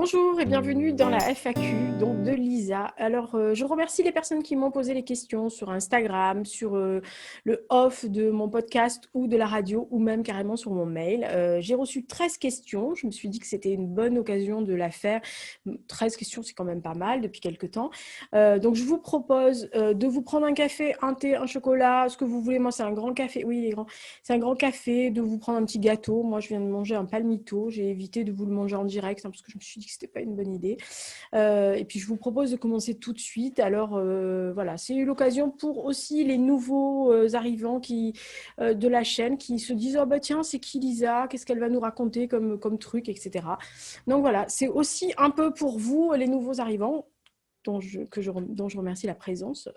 Bonjour et bienvenue dans la FAQ donc de Lisa. Alors, je remercie les personnes qui m'ont posé les questions sur Instagram, sur le off de mon podcast ou de la radio ou même carrément sur mon mail. J'ai reçu 13 questions. Je me suis dit que c'était une bonne occasion de la faire. 13 questions, c'est quand même pas mal depuis quelques temps. Donc, je vous propose de vous prendre un café, un thé, un chocolat, ce que vous voulez. Moi, c'est un grand café. Oui, il est grand. C'est un grand café, de vous prendre un petit gâteau. Moi, je viens de manger un palmito. J'ai évité de vous le manger en direct parce que je me suis dit que c'était pas une bonne idée. Et puis, je vous propose de commencer tout de suite. Alors, voilà, c'est l'occasion pour aussi les nouveaux arrivants de la chaîne qui se disent « Oh bah tiens, c'est qui Lisa? Qu'est-ce qu'elle va nous raconter comme truc, etc. » Donc voilà, c'est aussi un peu pour vous, les nouveaux arrivants, dont je remercie la présence,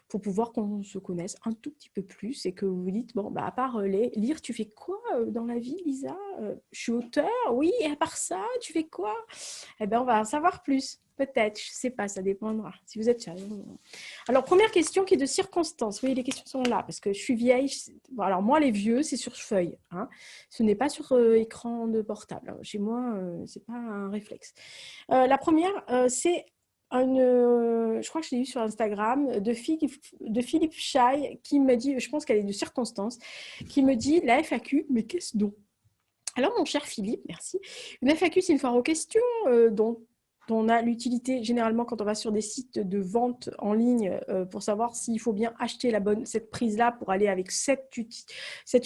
pour pouvoir qu'on se connaisse un tout petit peu plus et que vous vous dites, bon, bah, à part lire, tu fais quoi dans la vie, Lisa? Je suis auteur, oui, et à part ça, tu fais quoi? Eh bien, on va en savoir plus, peut-être, je ne sais pas, ça dépendra, si vous êtes sérieux. Alors, première question qui est de circonstance. Oui, les questions sont là, parce que je suis vieille. Alors, moi, les vieux, c'est sur feuille. Hein. Ce n'est pas sur écran de portable. Chez moi, ce n'est pas un réflexe. La première, c'est je crois que je l'ai eu sur Instagram, de Philippe Chaille, qui me dit, je pense qu'elle est de circonstance, qui me dit, la FAQ, mais qu'est-ce donc? Alors, mon cher Philippe, merci. Une FAQ, c'est une foire aux questions dont on a l'utilité généralement quand on va sur des sites de vente en ligne pour savoir s'il faut bien acheter cette prise-là pour aller avec cet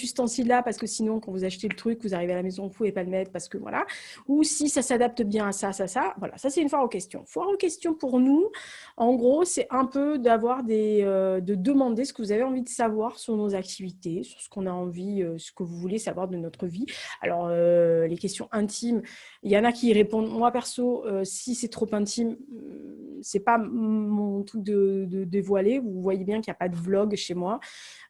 ustensile-là, parce que sinon, quand vous achetez le truc, vous arrivez à la maison, vous ne pouvez pas le mettre parce que voilà. Ou si ça s'adapte bien à ça, ça. Voilà, ça, c'est une foire aux questions. Foire aux questions pour nous, en gros, c'est un peu de demander ce que vous avez envie de savoir sur nos activités, sur ce qu'on a envie, ce que vous voulez savoir de notre vie. Alors, les questions intimes, il y en a qui y répondent. Moi, perso, si c'est trop intime, c'est pas mon truc de dévoiler. Vous voyez bien qu'il n'y a pas de vlog chez moi.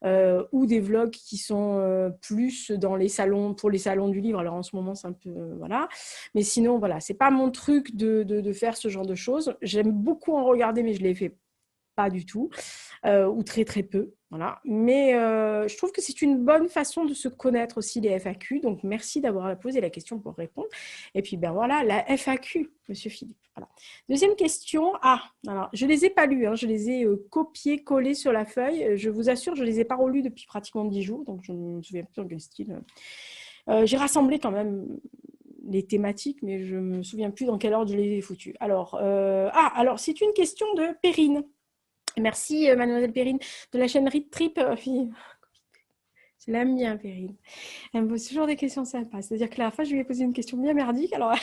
Ou des vlogs qui sont plus dans les salons, pour les salons du livre. Alors, en ce moment, c'est un peu... voilà. Mais sinon, voilà, c'est pas mon truc de faire ce genre de choses. J'aime beaucoup en regarder, mais je les fais pas du tout, ou très très peu. Voilà. Mais je trouve que c'est une bonne façon de se connaître aussi les FAQ. Donc, merci d'avoir posé la question pour répondre. Et puis, ben voilà, la FAQ, Monsieur Philippe. Voilà. Deuxième question. Ah, alors, je ne les ai pas lues. Hein, je les ai copiées, collées sur la feuille. Je vous assure, je ne les ai pas relus depuis pratiquement 10 jours. Donc, je ne me souviens plus dans quel style. J'ai rassemblé quand même les thématiques, mais je ne me souviens plus dans quel ordre je les ai foutues. Alors, c'est une question de Perrine. Merci, Mademoiselle Perrine, de la chaîne Read Trip. Je l'aime bien, Perrine. Elle me pose toujours des questions sympas. C'est-à-dire que la fois, je lui ai posé une question bien merdique, alors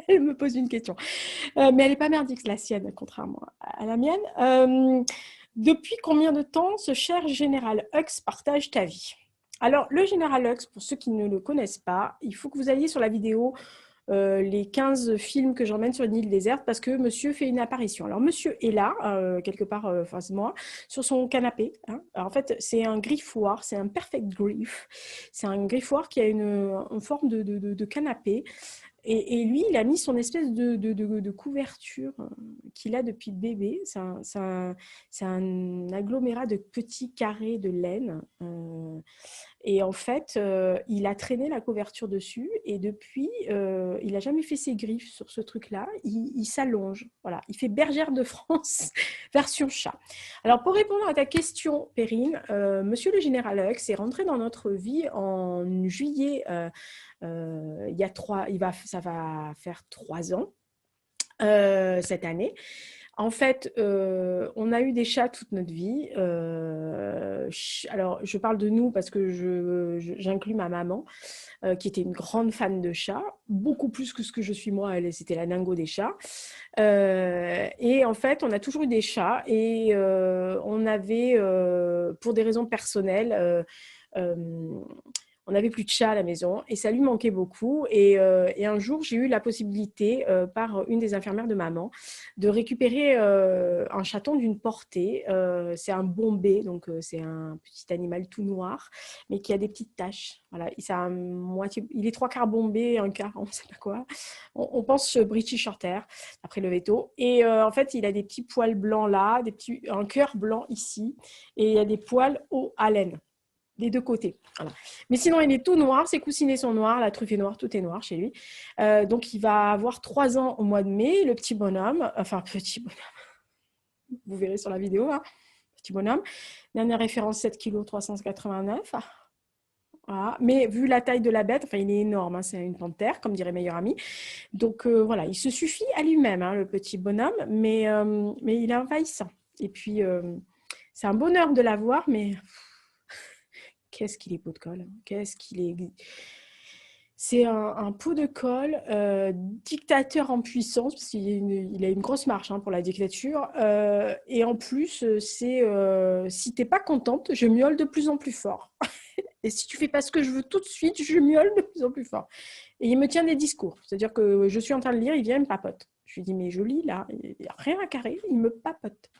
elle me pose une question. Mais elle n'est pas merdique, la sienne, contrairement à la mienne. Depuis combien de temps ce cher général Hux partage ta vie? Alors, le général Hux, pour ceux qui ne le connaissent pas, il faut que vous alliez sur la vidéo les 15 films que j'emmène sur une île déserte parce que monsieur fait une apparition. Alors, monsieur est là, quelque part face à moi, sur son canapé. Hein. Alors, en fait, c'est un griffoir, c'est un perfect griff. C'est un griffoir qui a une forme de canapé. Et lui, il a mis son espèce de couverture qu'il a depuis bébé. C'est un agglomérat de petits carrés de laine. Et en fait, il a traîné la couverture dessus. Et depuis, il n'a jamais fait ses griffes sur ce truc-là. Il s'allonge. Voilà. Il fait bergère de France version chat. Alors, pour répondre à ta question, Perrine, monsieur le général Hux est rentré dans notre vie en juillet. Ça va faire 3 ans cette année. En fait, on a eu des chats toute notre vie. Alors, je parle de nous parce que j'inclus ma maman, qui était une grande fan de chats, beaucoup plus que ce que je suis moi. C'était la dingo des chats. Et en fait, on a toujours eu des chats et on avait, pour des raisons personnelles, on n'avait plus de chat à la maison et ça lui manquait beaucoup. Et un jour, j'ai eu la possibilité, par une des infirmières de maman, de récupérer un chaton d'une portée. C'est un bombé, donc c'est un petit animal tout noir, mais qui a des petites taches. Voilà, il est 3/4 bombé, un quart, on ne sait pas quoi. On pense British Shorthair, après le veto. Et en fait, il a des petits poils blancs là, un cœur blanc ici, et il y a des poils hauts à laine. des deux côtés. Voilà. Mais sinon, il est tout noir, ses coussinets sont noirs, la truffe est noire, tout est noir chez lui. Donc, il va avoir 3 ans au mois de mai, le petit bonhomme, enfin, petit bonhomme, vous verrez sur la vidéo, hein, petit bonhomme. Dernière référence, 7 kg 389. Voilà. Mais vu la taille de la bête, enfin, il est énorme, hein, c'est une panthère, comme dirait meilleur ami. Donc, voilà, il se suffit à lui-même, hein, le petit bonhomme, mais il est envahissant. Et puis, c'est un bonheur de l'avoir, mais qu'est-ce qu'il est pot de colle, hein. Qu'est-ce qu'il est... C'est un pot de colle, dictateur en puissance, parce qu'il a une grosse marche, hein, pour la dictature. Et en plus, si tu n'es pas contente, je miaule de plus en plus fort. Et si tu fais pas ce que je veux tout de suite, je miaule de plus en plus fort. Et il me tient des discours. C'est-à-dire que je suis en train de lire, il vient, il me papote. Je lui dis, mais je lis là, il n'y a rien à carrer, il me papote.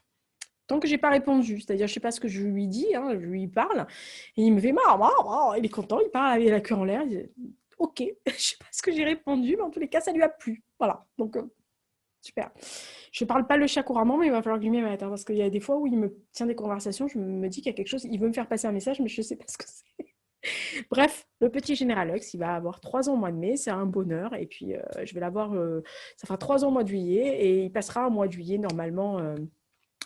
Tant que je n'ai pas répondu, c'est-à-dire je ne sais pas ce que je lui dis, hein, je lui parle, et il me fait marre, il est content, il parle avec la queue en l'air. Ok, je ne sais pas ce que j'ai répondu, mais en tous les cas, ça lui a plu. Voilà, donc super. Je ne parle pas le chat couramment, mais il va falloir que je m'y mette, hein, parce qu'il y a des fois où il me tient des conversations, je me dis qu'il y a quelque chose, il veut me faire passer un message, mais je ne sais pas ce que c'est. Bref, le petit Général Hux, il va avoir 3 ans au mois de mai, c'est un bonheur, et puis je vais l'avoir, ça fera 3 ans au mois de juillet, et il passera un mois de juillet normalement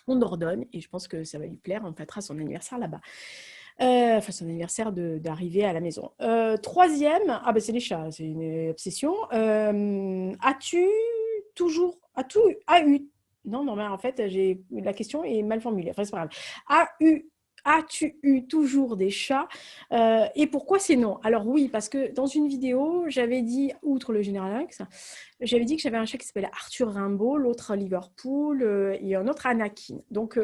en Dordogne, et je pense que ça va lui plaire, on fêtera son anniversaire là-bas. Enfin, son anniversaire d'arriver à la maison. Troisième, ah ben c'est les chats, c'est une obsession. As-tu toujours, as-eu, non, mais en fait, la question est mal formulée, enfin c'est pas grave. As-tu eu toujours des chats, et pourquoi c'est non? Alors oui, parce que dans une vidéo, j'avais dit, outre le Général Alex, j'avais dit que j'avais un chat qui s'appelait Arthur Rimbaud, l'autre Liverpool, et un autre Anakin. Donc,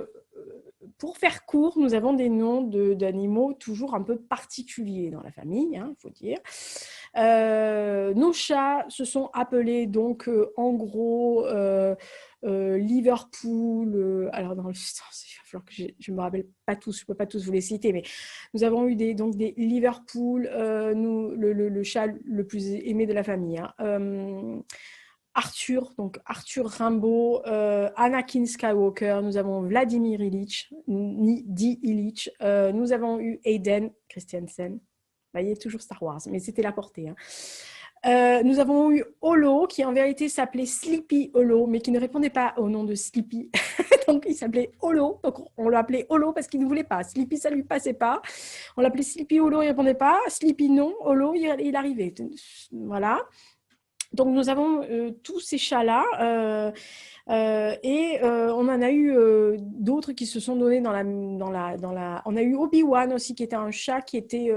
pour faire court, nous avons des noms d'animaux toujours un peu particuliers dans la famille, hein, il faut dire. Nos chats se sont appelés donc en gros Liverpool. Alors dans le sens, il va falloir que je me rappelle pas tous, je peux pas tous vous les citer, mais nous avons eu donc des Liverpool, le chat le plus aimé de la famille, hein. Arthur, donc Arthur Rimbaud, Anakin Skywalker, nous avons Vladimir Ilitch, Ilitch, nous avons eu Hayden Christensen. Vous voyez, toujours Star Wars, mais c'était la portée, hein. Nous avons eu Holo, qui en vérité s'appelait Sleepy Holo, mais qui ne répondait pas au nom de Sleepy. Donc il s'appelait Holo, donc on l'appelait Holo parce qu'il ne voulait pas. Sleepy, ça ne lui passait pas. On l'appelait Sleepy Holo, il ne répondait pas. Sleepy, non. Holo, il arrivait. Voilà. Donc nous avons tous ces chats-là, et on en a eu d'autres qui se sont donnés dans la... On a eu Obi-Wan aussi, qui était un chat qui était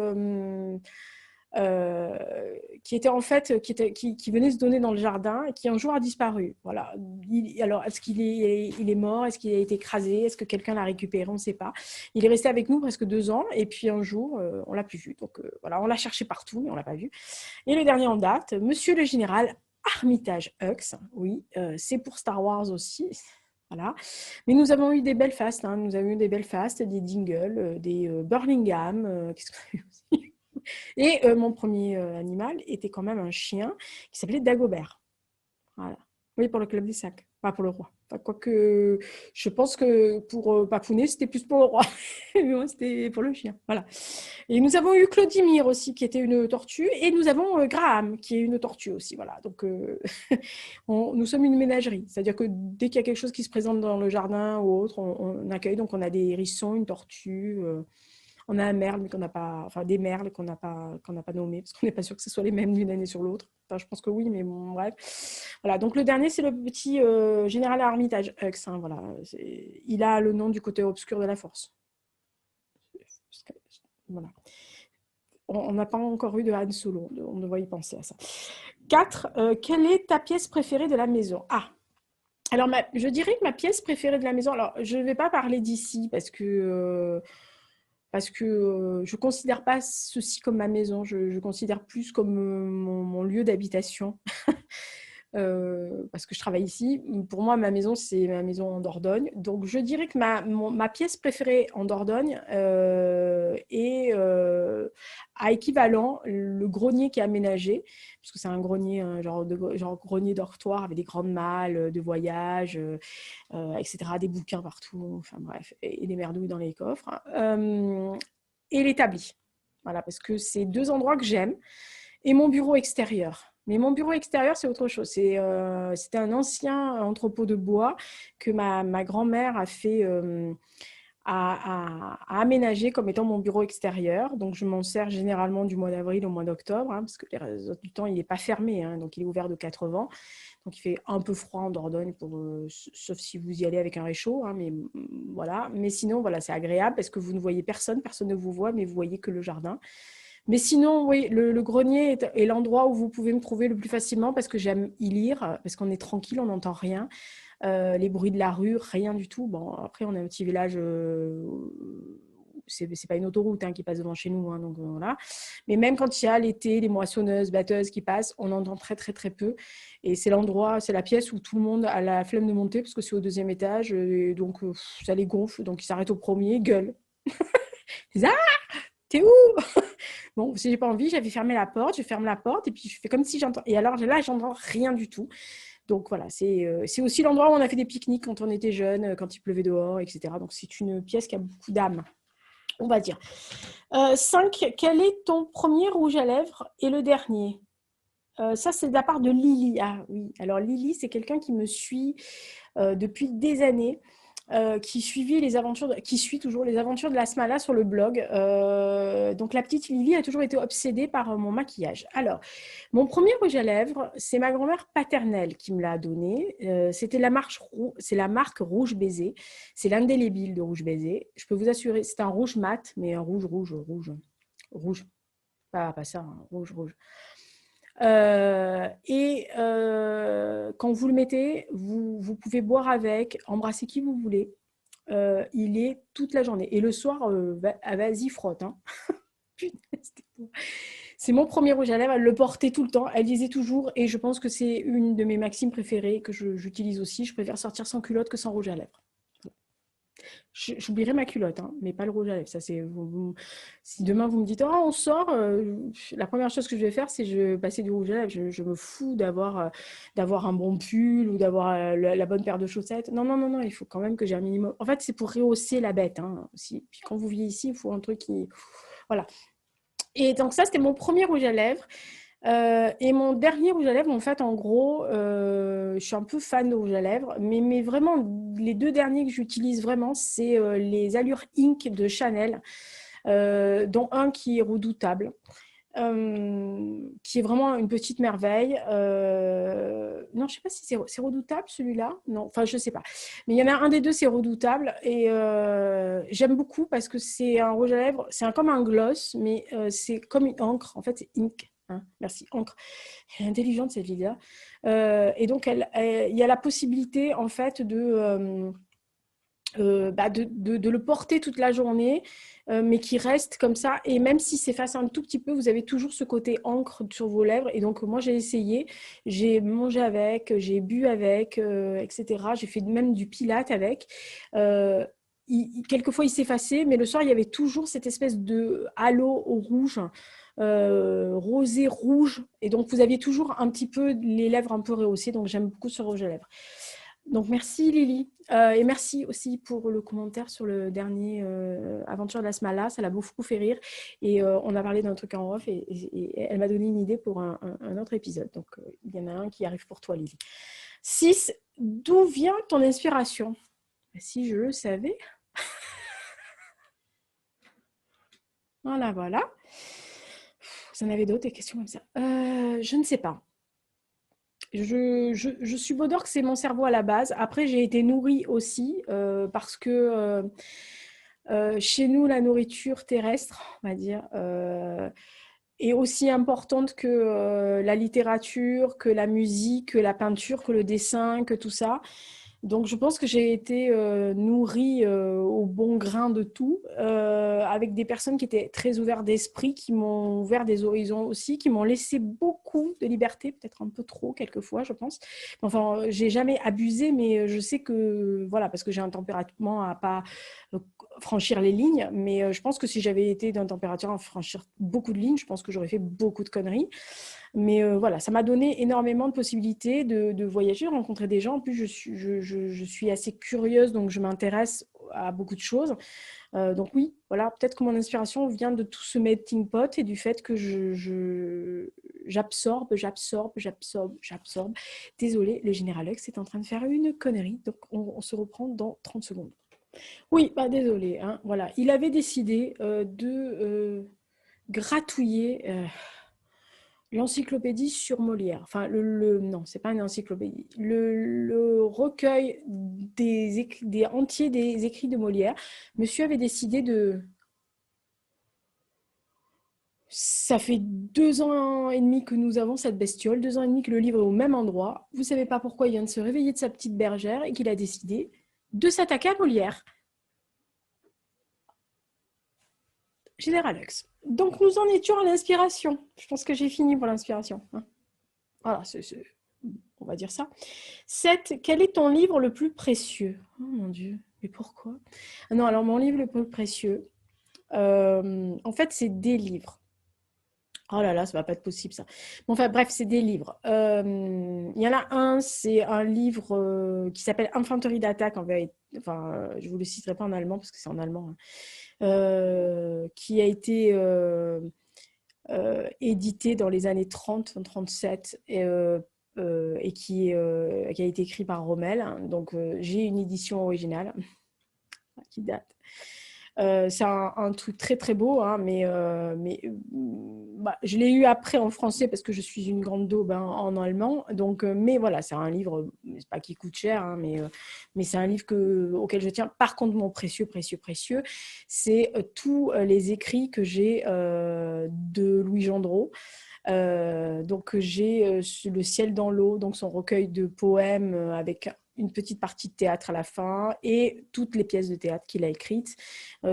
en fait, qui venait se donner dans le jardin et qui un jour a disparu. Voilà. Alors, est-ce qu'il est mort? Est-ce qu'il a été écrasé? Est-ce que quelqu'un l'a récupéré? On ne sait pas. Il est resté avec nous presque 2 ans et puis un jour, on ne l'a plus vu. Donc voilà, on l'a cherché partout, mais on ne l'a pas vu. Et le dernier en date, Monsieur le Général Armitage Hux. Oui, c'est pour Star Wars aussi. Voilà. Mais nous avons eu des Belfast, hein. Nous avons eu des Belfast, des Dingle, des Burlingham. Qu'est-ce qu'on a eu aussi? Et mon premier animal était quand même un chien qui s'appelait Dagobert. Voilà. Oui, pour le club des sacs, pas pour le roi. Enfin, quoique, je pense que pour Papounet, c'était plus pour le roi. Mais moi, c'était pour le chien. Voilà. Et nous avons eu Claudimir aussi, qui était une tortue. Et nous avons Graham, qui est une tortue aussi. Voilà. Donc, nous sommes une ménagerie. C'est-à-dire que dès qu'il y a quelque chose qui se présente dans le jardin ou autre, on accueille. Donc, on a des hérissons, une tortue. On a un merle, mais qu'on n'a pas, enfin des merles qu'on n'a pas nommés, parce qu'on n'est pas sûr que ce soit les mêmes d'une année sur l'autre. Enfin, je pense que oui, mais bon, bref. Voilà, donc le dernier, c'est le petit Général Armitage Hux, hein, voilà. Il a le nom du côté obscur de la force. Voilà. On n'a pas encore eu de Han Solo, on devrait y penser à ça. 4. Quelle est ta pièce préférée de la maison? Ah, alors je dirais que ma pièce préférée de la maison, alors je ne vais pas parler d'ici parce que je ne considère pas ceci comme ma maison, je considère plus comme mon lieu d'habitation. Parce que je travaille ici. Pour moi, ma maison, c'est ma maison en Dordogne. Donc, je dirais que ma pièce préférée en Dordogne est à équivalent le grenier qui est aménagé, puisque c'est un grenier, genre grenier dortoir avec des grandes malles de voyage, etc., des bouquins partout, enfin bref, et des merdouilles dans les coffres. et l'établi. Voilà, parce que c'est 2 endroits que j'aime. Et mon bureau extérieur. Mais mon bureau extérieur, c'est autre chose. C'était un ancien entrepôt de bois que ma grand-mère a fait à aménager comme étant mon bureau extérieur. Donc, je m'en sers généralement du mois d'avril au mois d'octobre, parce que les autres du temps, il n'est pas fermé. Donc, il est ouvert de 4 vents. Donc, il fait un peu froid en Dordogne, sauf si vous y allez avec un réchaud. Mais voilà. Mais sinon, voilà, c'est agréable parce que vous ne voyez personne. Personne ne vous voit, mais vous voyez que le jardin. Mais sinon, oui, le grenier est l'endroit où vous pouvez me trouver le plus facilement parce que j'aime y lire, parce qu'on est tranquille, on n'entend rien. Les bruits de la rue, rien du tout. Bon, après, on a un petit village, c'est pas une autoroute qui passe devant chez nous, donc voilà. Mais même quand il y a l'été, les moissonneuses, batteuses qui passent, on entend très, très, très peu. Et c'est l'endroit, c'est la pièce où tout le monde a la flemme de monter parce que c'est au 2e étage. Et donc, ça les gonfle. Donc, ils s'arrêtent au premier, gueulent. Ils disent, ah, t'es où? Bon, si j'ai pas envie, j'avais fermé la porte, je ferme la porte et puis je fais comme si j'entends. Et alors là, j'entends rien du tout. Donc voilà, c'est aussi l'endroit où on a fait des pique-niques quand on était jeunes, quand il pleuvait dehors, etc. Donc c'est une pièce qui a beaucoup d'âme, on va dire. 5, quel est ton premier rouge à lèvres et le dernier? Ça, c'est de la part de Lily. Ah oui, alors Lily, c'est quelqu'un qui me suit depuis des années. Qui suit toujours les aventures de la Smala sur le blog. Donc la petite Lily a toujours été obsédée par mon maquillage. Alors, mon premier rouge à lèvres, c'est ma grand-mère paternelle qui me l'a donné. C'est la marque Rouge Baiser. C'est l'indélébile de Rouge Baiser. Je peux vous assurer, c'est un rouge mat, mais un rouge. Pas ça, rouge. Quand vous le mettez, vous pouvez boire avec, embrasser qui vous voulez. Il est toute la journée. Et le soir, vas-y, frotte. C'est mon premier rouge à lèvres. Elle le portait tout le temps. Elle disait toujours, et je pense que c'est une de mes maximes préférées que j'utilise aussi. Je préfère sortir sans culotte que sans rouge à lèvres. J'oublierai ma culotte, mais pas le rouge à lèvres. Ça, si demain vous me dites, oh, on sort, la première chose que je vais faire, c'est je vais passer du rouge à lèvres. Je me fous d'avoir un bon pull ou d'avoir la bonne paire de chaussettes. Non, il faut quand même que j'ai un minimum. En fait, c'est pour rehausser la bête aussi. Puis quand vous vieillissez, il faut un truc qui. Voilà. Et donc, ça, c'était mon premier rouge à lèvres. Et mon dernier rouge à lèvres, en fait, en gros, je suis un peu fan de rouge à lèvres, mais vraiment, les 2 derniers que j'utilise vraiment, c'est les Allure Ink de Chanel, dont un qui est redoutable, qui est vraiment une petite merveille. Non, je ne sais pas si c'est redoutable celui-là. Non, enfin, je ne sais pas. Mais il y en a un des 2, c'est redoutable. Et j'aime beaucoup parce que c'est un rouge à lèvres, comme un gloss, mais c'est comme une encre. En fait, c'est ink. Merci, encre. Elle est intelligente, cette Lilia. Et donc, il y a la possibilité, en fait, de le porter toute la journée, mais qui reste comme ça. Et même si s'efface un tout petit peu, vous avez toujours ce côté encre sur vos lèvres. Et donc, moi, j'ai essayé. J'ai mangé avec, j'ai bu avec, etc. J'ai fait même du pilate avec. Quelquefois, il s'effaçait, mais le soir, il y avait toujours cette espèce de halo au rouge. Rosé, rouge. Et donc, vous aviez toujours un petit peu les lèvres un peu rehaussées. Donc, j'aime beaucoup ce rouge à lèvres. Donc, merci Lily. Et merci aussi pour le commentaire sur le dernier Aventure de la Smala. Ça l'a beaucoup fait rire. Et on a parlé d'un truc en off et elle m'a donné une idée pour un autre épisode. Donc, il y en a un qui arrive pour toi, Lily. 6. D'où vient ton inspiration? Si je le savais. Voilà. Vous en avez d'autres, des questions comme ça? Je ne sais pas. Je subodore que c'est mon cerveau à la base. Après, j'ai été nourrie aussi parce que chez nous, la nourriture terrestre, on va dire, est aussi importante que la littérature, que la musique, que la peinture, que le dessin, que tout ça. Donc, je pense que j'ai été nourrie au bon grain de tout, avec des personnes qui étaient très ouvertes d'esprit, qui m'ont ouvert des horizons aussi, qui m'ont laissé beaucoup de liberté, peut-être un peu trop quelquefois, je pense. Enfin, j'ai jamais abusé, mais je sais que, voilà, parce que j'ai un tempérament à pas franchir les lignes, mais je pense que si j'avais été d'un température à franchir beaucoup de lignes, je pense que j'aurais fait beaucoup de conneries. Mais voilà, ça m'a donné énormément de possibilités de voyager, de rencontrer des gens. En plus, je suis assez curieuse, donc je m'intéresse à beaucoup de choses. Donc oui, voilà, peut-être que mon inspiration vient de tout ce melting pot et du fait que j'absorbe. Désolée, le général Hux est en train de faire une connerie, donc on se reprend dans 30 secondes. Oui, bah désolé, hein, voilà. Il avait décidé de gratouiller l'encyclopédie sur Molière. Enfin, non, c'est pas une encyclopédie. Le recueil des entiers des écrits de Molière. Monsieur avait décidé de... Ça fait 2 ans et demi que nous avons cette bestiole, 2 ans et demi que le livre est au même endroit. Vous savez pas pourquoi il vient de se réveiller de sa petite bergère et qu'il a décidé de s'attaquer à Molière. Général Lux. Donc nous en étions à l'inspiration. Je pense que j'ai fini pour l'inspiration. Voilà, on va dire ça. 7. Quel est ton livre le plus précieux? Oh mon Dieu, mais pourquoi? Non, alors mon livre le plus précieux, en fait, c'est des livres. Oh là là, ça va pas être possible ça. Bon, enfin bref, c'est des livres. Il y en a un, c'est un livre qui s'appelle Infanterie d'attaque. Enfin, je vous le citerai pas en allemand parce que c'est en allemand. Qui a été édité dans les années 30-37 et qui a été écrit par Rommel. Donc j'ai une édition originale qui date. C'est un truc très très beau, hein, mais je l'ai eu après en français parce que je suis une grande daube en allemand. Donc, mais voilà, c'est un livre, c'est pas qui coûte cher, hein, mais c'est un livre auquel je tiens. Par contre, mon précieux, c'est tous les écrits que j'ai de Louis Gendreau. Donc j'ai Le ciel dans l'eau, donc son recueil de poèmes avec une petite partie de théâtre à la fin et toutes les pièces de théâtre qu'il a écrites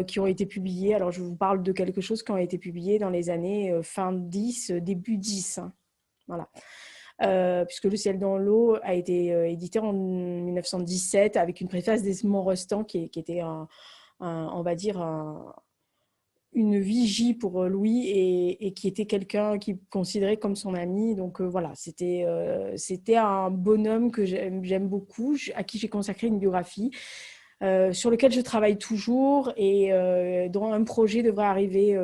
qui ont été publiées. Alors je vous parle de quelque chose qui a été publié dans les années fin 10, début 10. Hein. Voilà. Puisque Le ciel dans l'eau a été édité en 1917 avec une préface d'Esmond Rostand qui était on va dire une vigie pour Louis et qui était quelqu'un qui considérait comme son ami. Donc voilà, c'était un bonhomme que j'aime beaucoup, à qui j'ai consacré une biographie, sur lequel je travaille toujours et dont un projet devrait arriver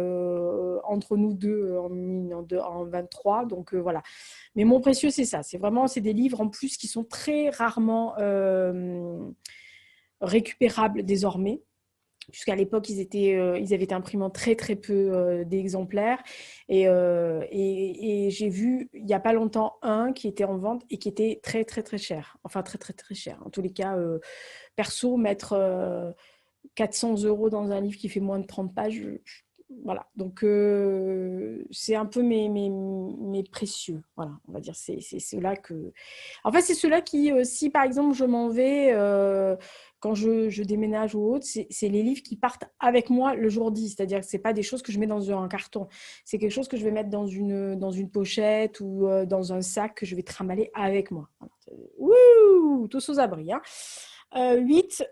entre nous deux en 23. Donc voilà. Mais mon précieux, c'est ça. C'est des livres en plus qui sont très rarement récupérables désormais. Puisqu'à l'époque, ils avaient été imprimés très, très peu d'exemplaires. Et j'ai vu, il n'y a pas longtemps, un qui était en vente et qui était très, très, très cher. Enfin, très, très, très cher. En tous les cas, perso, mettre 400 € dans un livre qui fait moins de 30 pages, voilà. Donc, c'est un peu mes précieux. Voilà, on va dire. C'est ceux-là que... En fait, c'est ceux-là qui, si par exemple, je m'en vais... quand je déménage ou autre, c'est les livres qui partent avec moi le jour J. C'est-à-dire que ce n'est pas des choses que je mets dans un carton. C'est quelque chose que je vais mettre dans une pochette ou dans un sac que je vais trimballer avec moi. Wouh, tous aux abris. Hein. 8.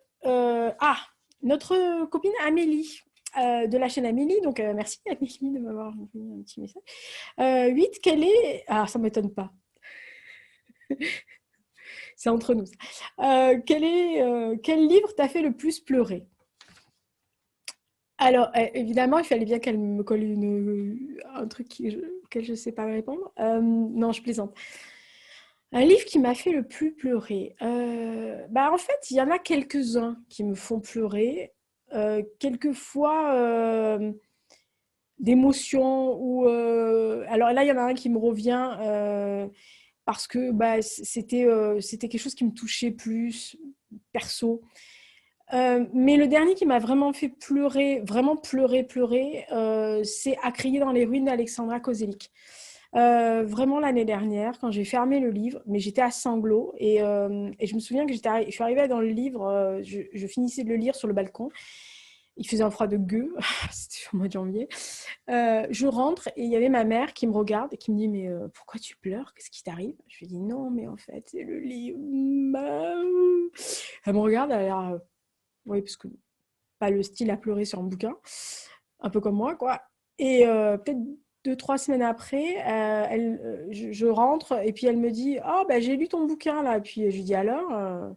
Notre copine Amélie. De la chaîne Amélie, donc merci Amélie de m'avoir envoyé un petit message. 8, quel est... Ah, ça ne m'étonne pas. C'est entre nous. Quel livre t'a fait le plus pleurer? Alors, évidemment, il fallait bien qu'elle me colle un truc auquel je ne sais pas répondre. Non, je plaisante. Un livre qui m'a fait le plus pleurer. En fait, il y en a quelques-uns qui me font pleurer. Quelquefois, d'émotion. Alors là, il y en a un qui me revient... parce que c'était quelque chose qui me touchait plus, perso. Mais le dernier qui m'a vraiment fait pleurer, c'est À crier dans les ruines d'Alexandra Kozelik. Vraiment l'année dernière, quand j'ai fermé le livre, mais j'étais à sanglots et je me souviens que je suis arrivée dans le livre, je finissais de le lire sur le balcon. Il faisait un froid de gueux, c'était au mois de janvier. Je rentre et il y avait ma mère qui me regarde et qui me dit « Mais pourquoi tu pleures? Qu'est-ce qui t'arrive ?» Je lui dis « Non, mais en fait, c'est le livre. » Elle me regarde, elle a l'air... oui, parce que pas le style à pleurer sur un bouquin, un peu comme moi, quoi. Et peut-être 2-3 semaines après, je rentre et puis elle me dit « Oh, j'ai lu ton bouquin, là. » Et puis je lui dis « Alors,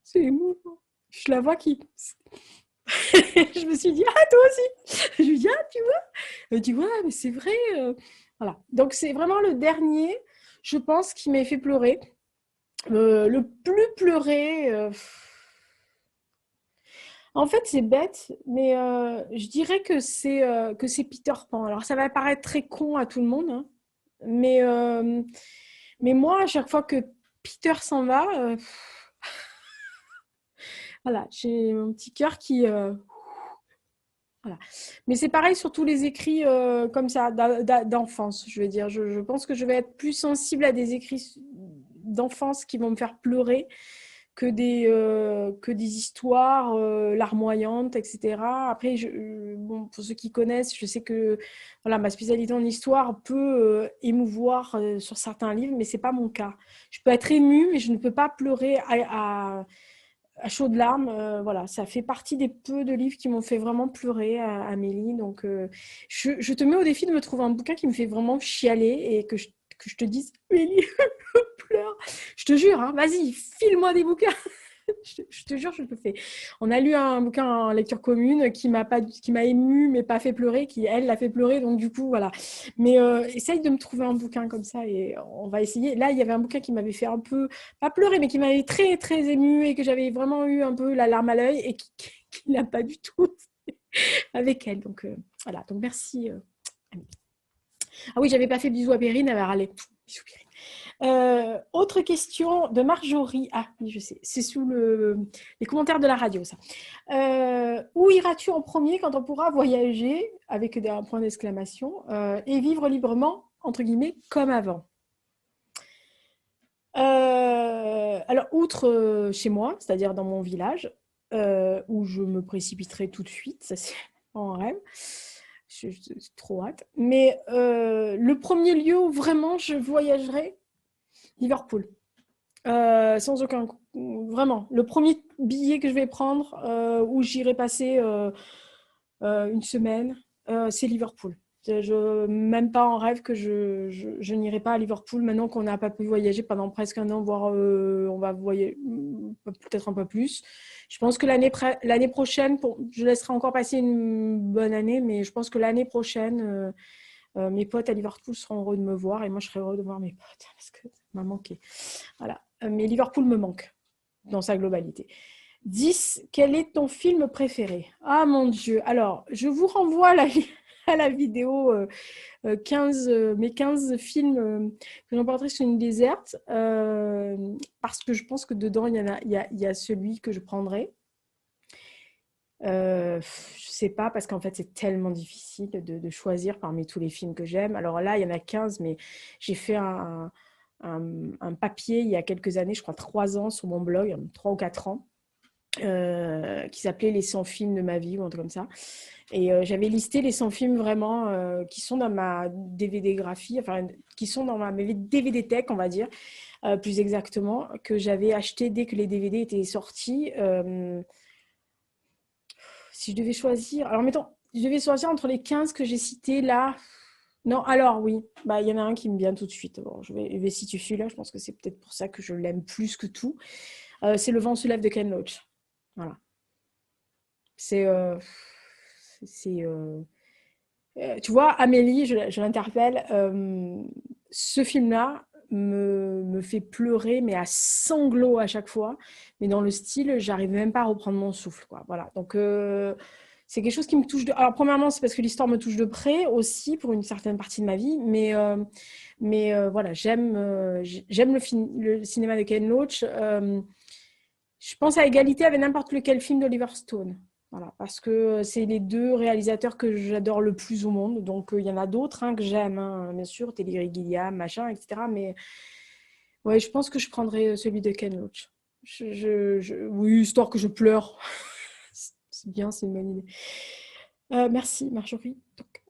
c'est émouvant. » Je la vois qui... Je me suis dit, ah, toi aussi. Je lui dis, ah, tu vois. Elle dit, ouais, mais c'est vrai. Voilà. Donc, c'est vraiment le dernier, je pense, qui m'a fait pleurer. Le plus pleuré... En fait, c'est bête, mais je dirais que c'est Peter Pan. Alors, ça va paraître très con à tout le monde, hein, mais, euh, mais moi, à chaque fois que Peter s'en va, voilà, j'ai mon petit cœur qui... voilà. Mais c'est pareil sur tous les écrits comme ça, d'enfance, je veux dire. Je pense que je vais être plus sensible à des écrits d'enfance qui vont me faire pleurer que des histoires larmoyantes, etc. Après, bon, pour ceux qui connaissent, je sais que voilà, ma spécialité en histoire peut émouvoir sur certains livres, mais ce n'est pas mon cas. Je peux être émue, mais je ne peux pas pleurer à chaudes larmes. Voilà, ça fait partie des peu de livres qui m'ont fait vraiment pleurer, Amélie. Donc, je te mets au défi de me trouver un bouquin qui me fait vraiment chialer et que je te dise, Amélie, je pleure. Je te jure, hein, vas-y, file-moi des bouquins. Je te jure, je le fais. On a lu un bouquin en lecture commune qui m'a ému, mais pas fait pleurer, qui, elle, l'a fait pleurer. Donc, du coup, voilà. Mais essaye de me trouver un bouquin comme ça et on va essayer. Là, il y avait un bouquin qui m'avait fait un peu, pas pleurer, mais qui m'avait très, très ému et que j'avais vraiment eu un peu la larme à l'œil et qui n'a pas du tout avec elle. Donc, voilà. Donc, merci, Annie. Ah oui, j'avais pas fait bisous à Perrine, elle va râler. Bisous, Perrine. Autre question de Marjorie. Ah oui, je sais, c'est sous les commentaires de la radio, ça. Où iras-tu en premier quand on pourra voyager, avec un point d'exclamation, et vivre librement, entre guillemets, comme avant? Alors, outre chez moi, c'est-à-dire dans mon village, où je me précipiterai tout de suite, ça c'est en rêve. J'ai trop hâte. Mais le premier lieu où vraiment je voyagerai, Liverpool. Sans aucun... Vraiment, le premier billet que je vais prendre, où j'irai passer une semaine, c'est Liverpool. Même pas en rêve que je n'irai pas à Liverpool maintenant qu'on n'a pas pu voyager pendant presque un an, voire on va voyager peut-être un peu plus. Je pense que l'année prochaine, je laisserai encore passer une bonne année, mais je pense que l'année prochaine, mes potes à Liverpool seront heureux de me voir et moi je serai heureux de voir mes potes parce que ça m'a manqué. Voilà. Mais Liverpool me manque dans sa globalité. 10. Quel est ton film préféré? Ah mon Dieu. Alors, je vous renvoie à la vidéo 15, mes 15 films que j'emporterai sur une déserte parce que je pense que dedans, il y a celui que je prendrai. Je sais pas, parce qu'en fait, c'est tellement difficile de choisir parmi tous les films que j'aime. Alors là, il y en a 15, mais j'ai fait un papier il y a quelques années, je crois 3 ans, sur mon blog, 3 ou 4 ans, qui s'appelait Les 100 films de ma vie ou un truc comme ça. Et j'avais listé les 100 films vraiment qui sont dans ma DVD-graphie, enfin, qui sont dans ma DVD-tech, on va dire, plus exactement, que j'avais acheté dès que les DVD étaient sortis. Si je devais choisir, alors mettons, je devais choisir entre les 15 que j'ai cités là. Non, alors oui, bah, il y en a un qui me vient tout de suite. Bon, je vais citer celui-là, je pense que c'est peut-être pour ça que je l'aime plus que tout. C'est Le vent se lève de Ken Loach. Voilà. C'est. C'est tu vois, Amélie, je l'interpelle. Ce film-là me fait pleurer, mais à sanglots à chaque fois. Mais dans le style, j'arrive même pas à reprendre mon souffle, quoi. Voilà. Donc, c'est quelque chose qui me touche de... Alors, premièrement, c'est parce que l'histoire me touche de près aussi pour une certaine partie de ma vie. Mais voilà, j'aime le cinéma de Ken Loach. Je pense à égalité avec n'importe lequel film d'Oliver Stone. Voilà, parce que c'est les deux réalisateurs que j'adore le plus au monde. Donc, il y en a d'autres que j'aime, hein, bien sûr, Terry Gilliam, machin, etc. Mais ouais, je pense que je prendrais celui de Ken Loach. Oui, histoire que je pleure. C'est bien, c'est une bonne idée. Merci, Marjorie. Donc...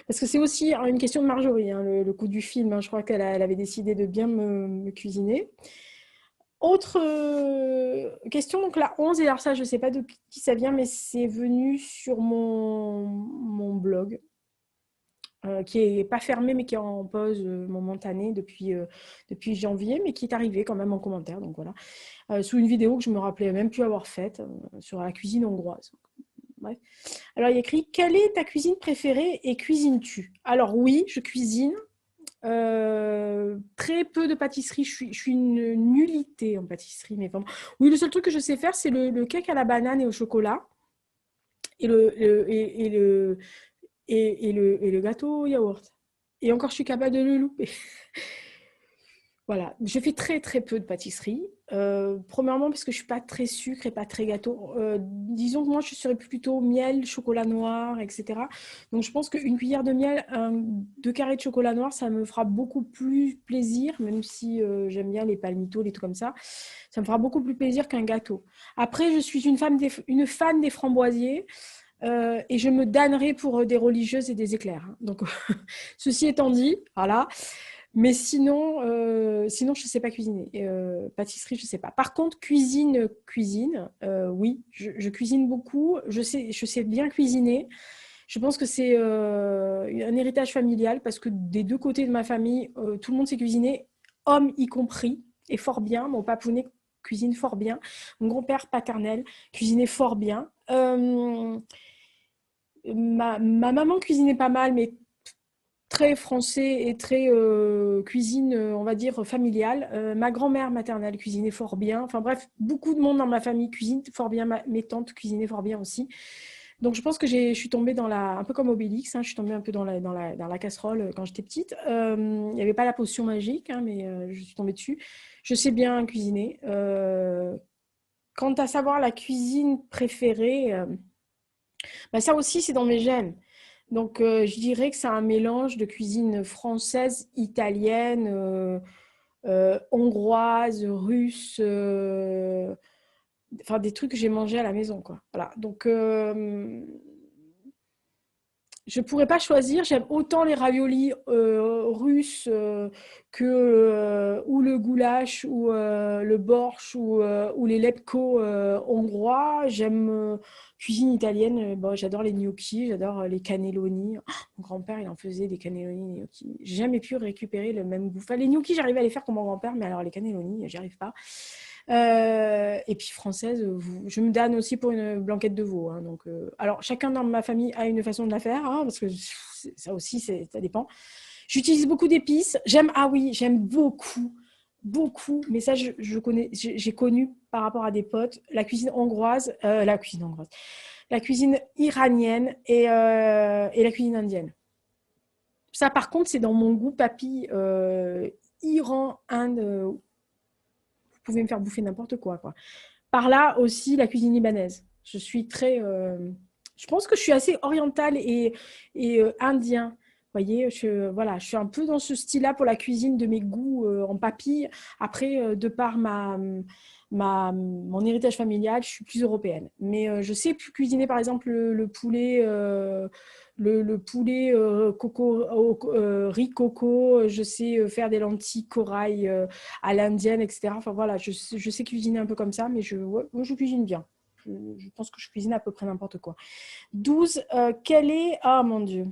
Parce que c'est aussi une question de Marjorie, hein, le coup du film. Hein. Je crois elle avait décidé de bien me cuisiner. Autre question, donc la 11, et alors ça, je ne sais pas de qui ça vient, mais c'est venu sur mon blog. qui n'est pas fermé, mais qui est en pause momentanée depuis janvier, mais qui est arrivé quand même en commentaire. Donc voilà, sous une vidéo que je me rappelais même plus avoir faite sur la cuisine hongroise. Bref. Alors il y a écrit: quelle est ta cuisine préférée et cuisines-tu? Alors oui, je cuisine. Très peu de pâtisserie. Je suis une nullité en pâtisserie, mais vraiment. Oui, le seul truc que je sais faire, c'est le cake à la banane et au chocolat et le gâteau au yaourt. Et encore, je suis capable de le louper. Voilà, je fais très très peu de pâtisserie. Premièrement parce que je suis pas très sucre et pas très gâteau. Disons que moi je serais plutôt miel, chocolat noir, etc. Donc je pense qu'une cuillère de miel, 2 carrés de chocolat noir, ça me fera beaucoup plus plaisir, même si j'aime bien les palmitos, les trucs comme ça. Ça me fera beaucoup plus plaisir qu'un gâteau. Après, je suis une fan des framboisiers. Et je me damnerai pour des religieuses et des éclairs. Donc, ceci étant dit, voilà. Mais sinon, je ne sais pas cuisiner. Pâtisserie, je ne sais pas. Par contre, cuisine, oui, je cuisine beaucoup. Je sais bien cuisiner. Je pense que c'est un héritage familial parce que des deux côtés de ma famille, tout le monde sait cuisiner, homme y compris, et fort bien. Mon papounet cuisine fort bien. Mon grand-père paternel cuisinait fort bien. Ma maman cuisinait pas mal, mais très français et très cuisine, on va dire, familiale. Ma grand-mère maternelle cuisinait fort bien. Enfin bref, beaucoup de monde dans ma famille cuisine fort bien. Mes tantes cuisinaient fort bien aussi. Donc je pense que je suis tombée un peu comme Obélix, hein, je suis tombée un peu dans la casserole quand j'étais petite. Il n'y avait pas la potion magique, hein, mais je suis tombée dessus. Je sais bien cuisiner. Quant à savoir la cuisine préférée, bah, ça aussi, c'est dans mes gènes. Donc, je dirais que c'est un mélange de cuisine française, italienne, hongroise, russe, enfin des trucs que j'ai mangés à la maison, quoi. Voilà. Donc, je ne pourrais pas choisir. J'aime autant les raviolis russes ou le goulash ou le borsch ou les lepko hongrois. J'aime cuisine italienne. Bon, j'adore les gnocchis, j'adore les cannelloni. Oh, mon grand-père, il en faisait des cannelloni, des gnocchis. J'ai jamais pu récupérer le même goût. Enfin, les gnocchis, j'arrivais à les faire comme mon grand-père, mais alors les cannelloni, j'y arrive pas. Et puis française, je me donne aussi pour une blanquette de veau, hein, donc, alors, chacun dans ma famille a une façon de la faire, hein, parce que ça aussi, ça dépend. J'utilise beaucoup d'épices. Ah oui, j'aime beaucoup, beaucoup, mais ça, je connais, j'ai connu par rapport à des potes, la cuisine iranienne et la cuisine indienne. Ça, par contre, c'est dans mon goût papy. Iran, Inde, vous pouvez me faire bouffer n'importe quoi, quoi. Par là aussi, la cuisine libanaise. Je suis très. Je pense que je suis assez orientale et indien. Vous voyez, voilà, je suis un peu dans ce style-là pour la cuisine de mes goûts en papille. Après, de par mon héritage familial, je suis plus européenne. Mais je sais plus cuisiner, par exemple, le poulet. Le poulet riz coco, je sais faire des lentilles corail à l'indienne, etc. Enfin voilà, je sais cuisiner un peu comme ça, mais ouais, moi, je cuisine bien. Je pense que je cuisine à peu près n'importe quoi. 12, quel est... Ah mon Dieu.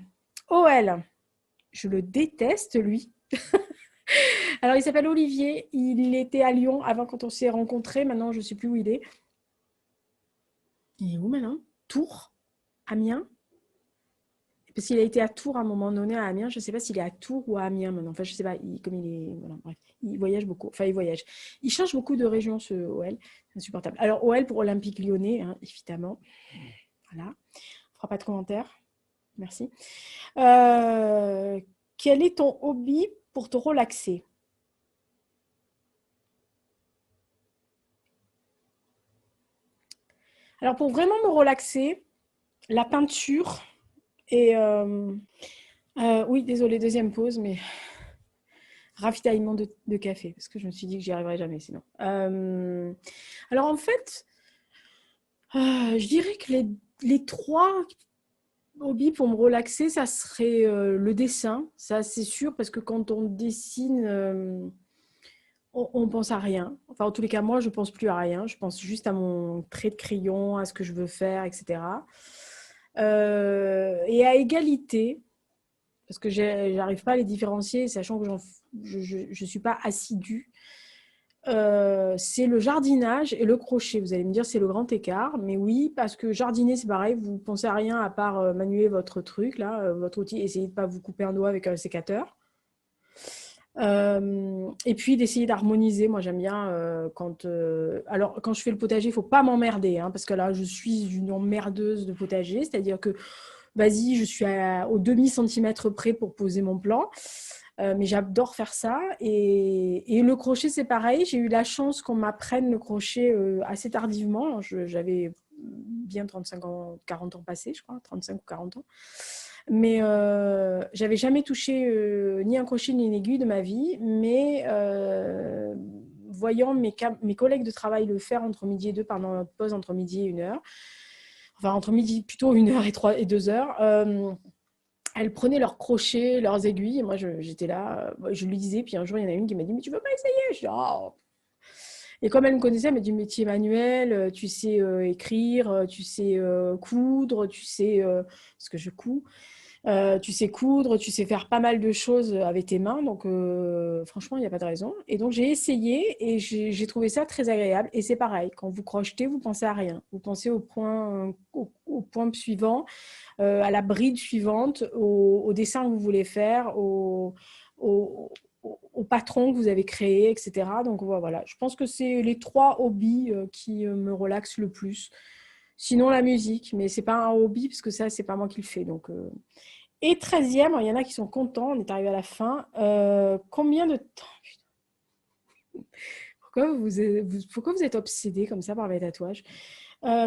OL, je le déteste, lui. Alors, il s'appelle Olivier. Il était à Lyon avant quand on s'est rencontrés. Maintenant, je ne sais plus où il est. Il est où maintenant? Tours? Amiens? Parce qu'il a été à Tours à un moment donné, à Amiens. Je ne sais pas s'il est à Tours ou à Amiens maintenant. Enfin, je ne sais pas. Comme il est. Voilà, bref. Il voyage beaucoup. Enfin, il voyage. Il change beaucoup de région, ce OL. C'est insupportable. Alors, OL pour Olympique Lyonnais, hein, évidemment. Voilà. On ne fera pas de commentaires. Merci. Quel est ton hobby pour te relaxer? Alors, pour vraiment me relaxer, la peinture et... oui, désolé, deuxième pause, mais ravitaillement de café, parce que je me suis dit que j'y arriverais jamais sinon. Alors, en fait, je dirais que les trois hobbies pour me relaxer, ça serait le dessin, ça c'est sûr, parce que quand on dessine, on pense à rien. Enfin, en tous les cas, moi, je pense plus à rien. Je pense juste à mon trait de crayon, à ce que je veux faire, etc. Et à égalité, parce que j'arrive pas à les différencier, sachant que je suis pas assidue. C'est le jardinage et le crochet. Vous allez me dire c'est le grand écart, mais oui, parce que jardiner c'est pareil, vous pensez à rien à part manuer votre truc là, votre outil, essayez de pas vous couper un doigt avec un sécateur. Et puis d'essayer d'harmoniser. Moi j'aime bien alors quand je fais le potager, il faut pas m'emmerder, hein, parce que là je suis une emmerdeuse de potager, c'est-à-dire que vas-y, je suis au demi-centimètre près pour poser mon plan. Mais j'adore faire ça. Et le crochet, c'est pareil. J'ai eu la chance qu'on m'apprenne le crochet assez tardivement. J'avais bien 35 ans, 40 ans passés, je crois, 35 ou 40 ans. Mais j'avais jamais touché ni un crochet ni une aiguille de ma vie. Mais voyant mes collègues de travail le faire entre midi et deux, pendant notre pause entre midi et une heure, enfin entre midi, plutôt une heure et 2 heures, elles prenaient leurs crochets, leurs aiguilles, et moi j'étais là, je lui disais, puis un jour il y en a une qui m'a dit, mais tu veux pas essayer? Je dis, oh. Et comme elle me connaissait, elle m'a dit, métier manuel, tu sais écrire, tu sais coudre, tu sais, parce que je couds, tu sais coudre, tu sais faire pas mal de choses avec tes mains, donc franchement, il n'y a pas de raison. Et donc j'ai essayé et j'ai trouvé ça très agréable. Et c'est pareil, quand vous crochetez, vous pensez à rien. Vous pensez au point suivant, à la bride suivante, au dessin que vous voulez faire, au, au patron que vous avez créé, etc. Donc voilà, je pense que c'est les 3 hobbies qui me relaxent le plus. Sinon la musique, mais c'est pas un hobby parce que ça, c'est pas moi qui le fais. Donc, Et 13e, il y en a qui sont contents, on est arrivé à la fin. Combien de temps? Pourquoi vous êtes obsédé comme ça par les tatouages?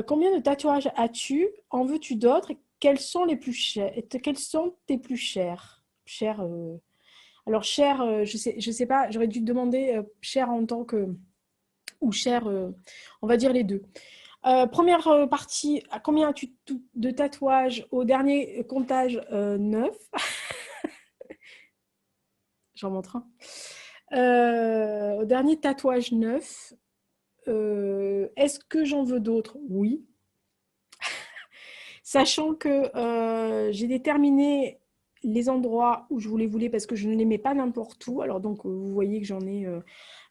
Combien de tatouages as-tu? En veux-tu d'autres? Quels sont les plus chers? Quels sont tes plus chers? Alors cher, je sais pas, j'aurais dû te demander cher en tant que ou cher, on va dire les deux. Première partie, à combien as-tu de tatouages au dernier comptage 9? J'en montre un. Au dernier tatouage 9, est-ce que j'en veux d'autres? Oui. Sachant que j'ai déterminé les endroits où je voulais parce que je ne les mets pas n'importe où. Alors donc, vous voyez que j'en ai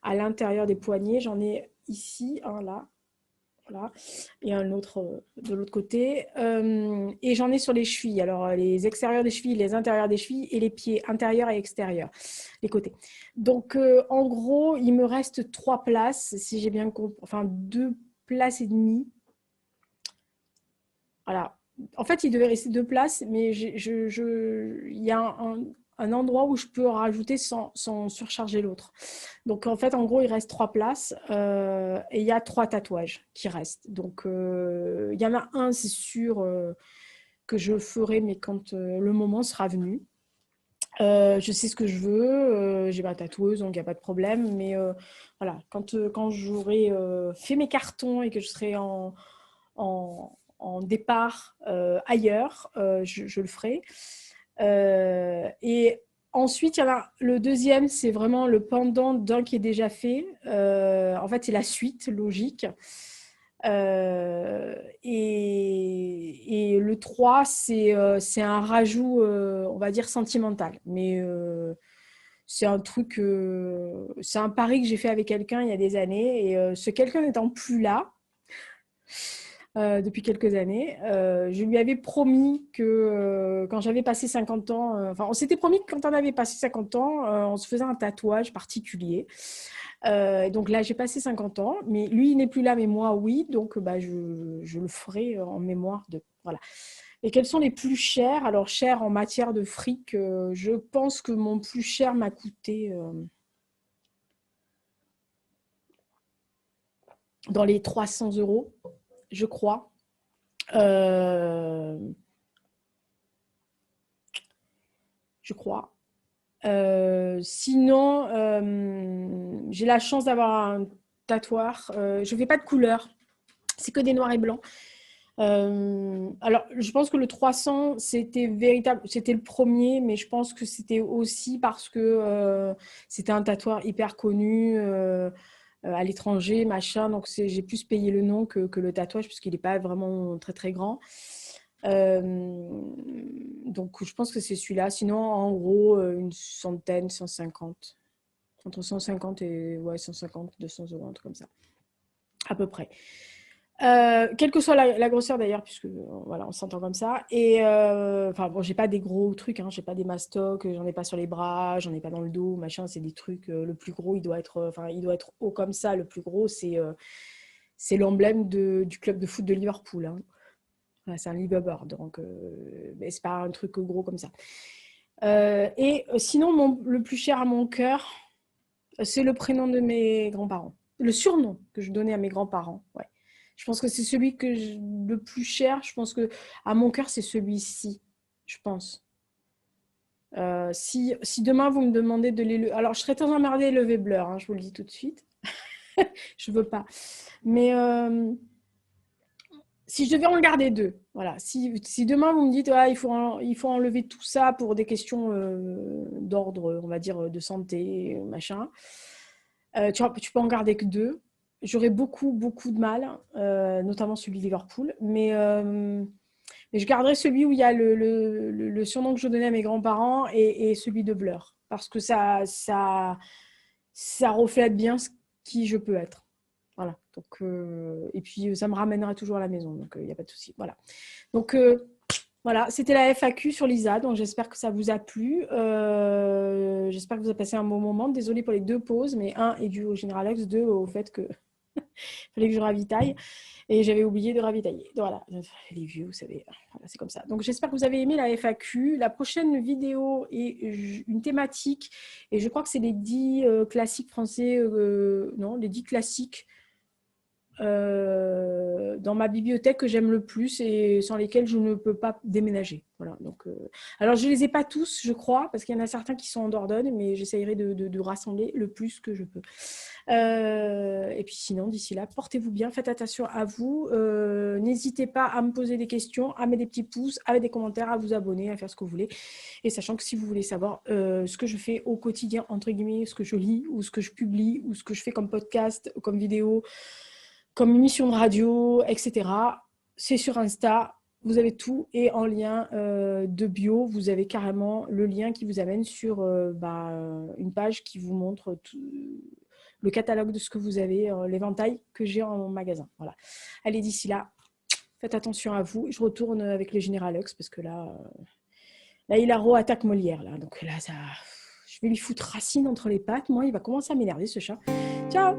à l'intérieur des poignets. J'en ai ici, un là, voilà, et un autre de l'autre côté. Et j'en ai sur les chevilles. Alors, les extérieurs des chevilles, les intérieurs des chevilles et les pieds intérieurs et extérieurs, les côtés. Donc, en gros, il me reste 3 places, si j'ai bien compris, enfin 2 places et demie. Voilà. En fait, il devait rester 2 places, mais il y a un endroit où je peux rajouter sans surcharger l'autre. Donc, en fait, en gros, il reste 3 places et il y a 3 tatouages qui restent. Donc, il y en a un, c'est sûr, que je ferai, mais quand le moment sera venu. Je sais ce que je veux, j'ai ma tatoueuse, donc il n'y a pas de problème. Mais voilà, quand j'aurai fait mes cartons et que je serai en départ ailleurs, je le ferai. Et ensuite, il y en a le deuxième, c'est vraiment le pendant d'un qui est déjà fait. En fait, c'est la suite logique. Et le 3, c'est un rajout, on va dire, sentimental. Mais c'est un truc, c'est un pari que j'ai fait avec quelqu'un il y a des années. Et ce quelqu'un n'étant plus là, depuis quelques années. Je lui avais promis que quand j'avais passé 50 ans, enfin, on s'était promis que quand on avait passé 50 ans, on se faisait un tatouage particulier. Donc là, j'ai passé 50 ans, mais lui, il n'est plus là, mais moi, oui. Donc, bah, je le ferai en mémoire de. Voilà. Et quels sont les plus chers? Alors, chers en matière de fric, je pense que mon plus cher m'a coûté dans les 300 euros, je crois. Euh, je crois. Sinon, j'ai la chance d'avoir un tatoueur. Je ne fais pas de couleur, c'est que des noirs et blancs. Alors, je pense que le 300, c'était véritable, c'était le premier, mais je pense que c'était aussi parce que c'était un tatoueur hyper connu à l'étranger, machin. Donc, j'ai plus payé le nom que le tatouage, puisqu'il n'est pas vraiment très, très grand. Donc, je pense que c'est celui-là. Sinon, en gros, une centaine, 150. Entre 150 et 150, 200 euros, un truc comme ça. À peu près. Quelle que soit la grosseur d'ailleurs, puisque voilà, on s'entend comme ça. Et enfin bon, j'ai pas des gros trucs, hein, j'ai pas des mastocs, j'en ai pas sur les bras, j'en ai pas dans le dos, machin. C'est des trucs. Le plus gros, il doit être haut comme ça. Le plus gros, c'est l'emblème du club de foot de Liverpool. Hein. Voilà, c'est un liveaboard, donc mais c'est pas un truc gros comme ça. Et sinon, le plus cher à mon cœur, c'est le prénom de mes grands-parents. Le surnom que je donnais à mes grands-parents. Ouais. Je pense que c'est celui le plus cher. Je pense que à mon cœur, c'est celui-ci. Je pense. Si demain vous me demandez de l'élever. Alors, je serais très emmerdée d'élever Blur, hein, je vous le dis tout de suite. Je veux pas. Mais si je devais en garder deux, voilà. Si demain vous me dites il faut enlever tout ça pour des questions d'ordre, on va dire, de santé, machin, tu peux en garder que deux. J'aurais beaucoup, beaucoup de mal, notamment celui de Liverpool. Mais je garderai celui où il y a le surnom que je donnais à mes grands-parents et celui de Blur. Parce que ça reflète bien qui je peux être. Voilà. Donc, et puis, ça me ramènera toujours à la maison. Donc, il n'y a pas de souci. Voilà. Donc, voilà, c'était la FAQ sur Lisa. Donc, j'espère que ça vous a plu. J'espère que vous avez passé un bon moment. Désolée pour les deux pauses, mais un est dû au Generalex, deux au fait que fallait que je ravitaille. Et j'avais oublié de ravitailler. Donc, voilà, les vieux, vous savez, voilà, c'est comme ça. Donc, j'espère que vous avez aimé la FAQ. La prochaine vidéo est une thématique. Et je crois que c'est les 10 classiques français. Non, les 10 classiques dans ma bibliothèque que j'aime le plus et sans lesquels je ne peux pas déménager. Voilà, donc, alors, je ne les ai pas tous, je crois, parce qu'il y en a certains qui sont en Dordogne, mais j'essayerai de rassembler le plus que je peux. Et puis sinon, d'ici là, portez-vous bien, faites attention à vous. N'hésitez pas à me poser des questions, à mettre des petits pouces, à mettre des commentaires, à vous abonner, à faire ce que vous voulez. Et sachant que si vous voulez savoir ce que je fais au quotidien, entre guillemets, ce que je lis ou ce que je publie ou ce que je fais comme podcast, comme vidéo, comme émission de radio, etc., c'est sur Insta. Vous avez tout et en lien de bio, vous avez carrément le lien qui vous amène sur une page qui vous montre le catalogue de ce que vous avez, l'éventail que j'ai en magasin. Voilà. Allez, d'ici là, faites attention à vous. Je retourne avec le Generalux parce que là il a attaque Molière. Là. Donc là, je vais lui foutre Racine entre les pattes. Moi, il va commencer à m'énerver, ce chat. Ciao!